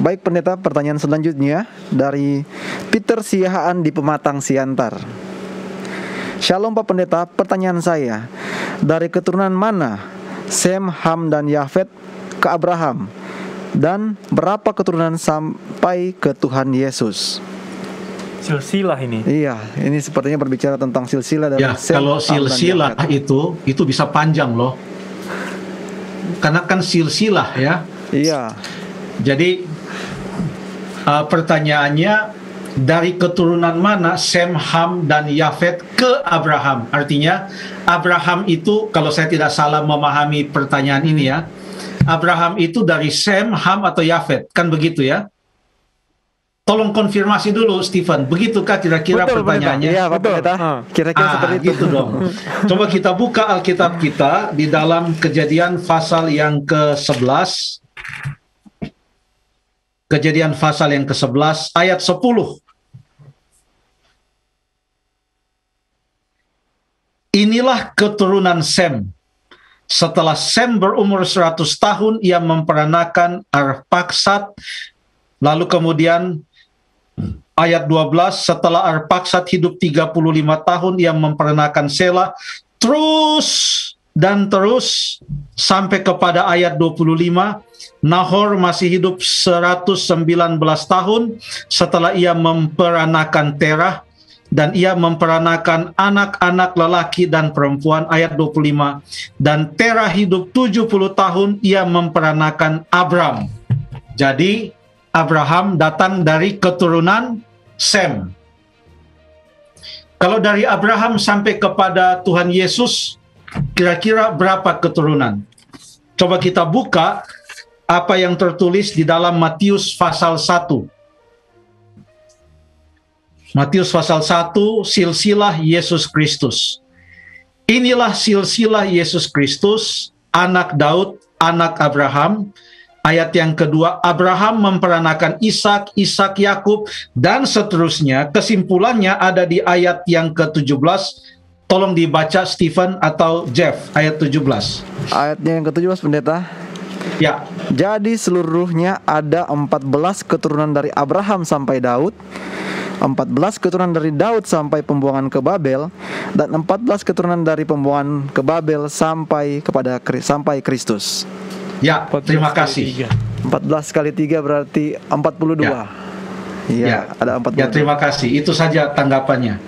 Baik pendeta, pertanyaan selanjutnya dari Peter Siahaan di Pematang Siantar. Shalom Pak Pendeta, pertanyaan saya, dari keturunan mana Sem, Ham, dan Yafet ke Abraham? Dan berapa keturunan sampai ke Tuhan Yesus? Silsilah ini. Iya, ini sepertinya berbicara tentang silsilah dari Sem, kalau Ham, silsilah dan Yafet. itu bisa panjang loh. Karena kan silsilah ya. Iya. Jadi pertanyaannya, dari keturunan mana Sem, Ham, dan Yafet ke Abraham? Artinya Abraham itu, kalau saya tidak salah memahami pertanyaan ini ya, Abraham itu dari Sem, Ham, atau Yafet, kan begitu ya? Tolong konfirmasi dulu Stephen, begitukah kira-kira pertanyaannya? Iya, betul. Kira-kira seperti itu. Gitu dong. Coba kita buka Alkitab kita di dalam Kejadian pasal yang ke-11. Kejadian pasal yang ke-11 ayat 10. Inilah keturunan Sem. Setelah Sem berumur 100 tahun, ia memperanakan Arpaksad. Lalu kemudian ayat 12, setelah Arpaksad hidup 35 tahun, ia memperanakan Sela. Terus dan terus sampai kepada ayat 25, Nahor masih hidup 119 tahun setelah ia memperanakan Terah, dan ia memperanakan anak-anak lelaki dan perempuan. Ayat 25, dan Terah hidup 70 tahun, ia memperanakan Abram. Jadi Abraham datang dari keturunan Sem. Kalau dari Abraham sampai kepada Tuhan Yesus, kira-kira berapa keturunan? Coba kita buka apa yang tertulis di dalam Matius pasal 1. Matius pasal 1, silsilah Yesus Kristus. Inilah silsilah Yesus Kristus, anak Daud, anak Abraham. Ayat yang kedua, Abraham memperanakan Ishak, Ishak Yakub, dan seterusnya. Kesimpulannya ada di ayat yang ke-17. Tolong dibaca Stephen atau Jeff, ayat 17. Ayatnya yang ke-17 pendeta. Ya. Jadi seluruhnya ada 14 keturunan dari Abraham sampai Daud, 14 keturunan dari Daud sampai pembuangan ke Babel, dan 14 keturunan dari pembuangan ke Babel sampai Kristus. Ya, terima kasih. 14 kali 3 berarti 42. Iya, Ya. ada 42. Ya, terima kasih. Itu saja tanggapannya.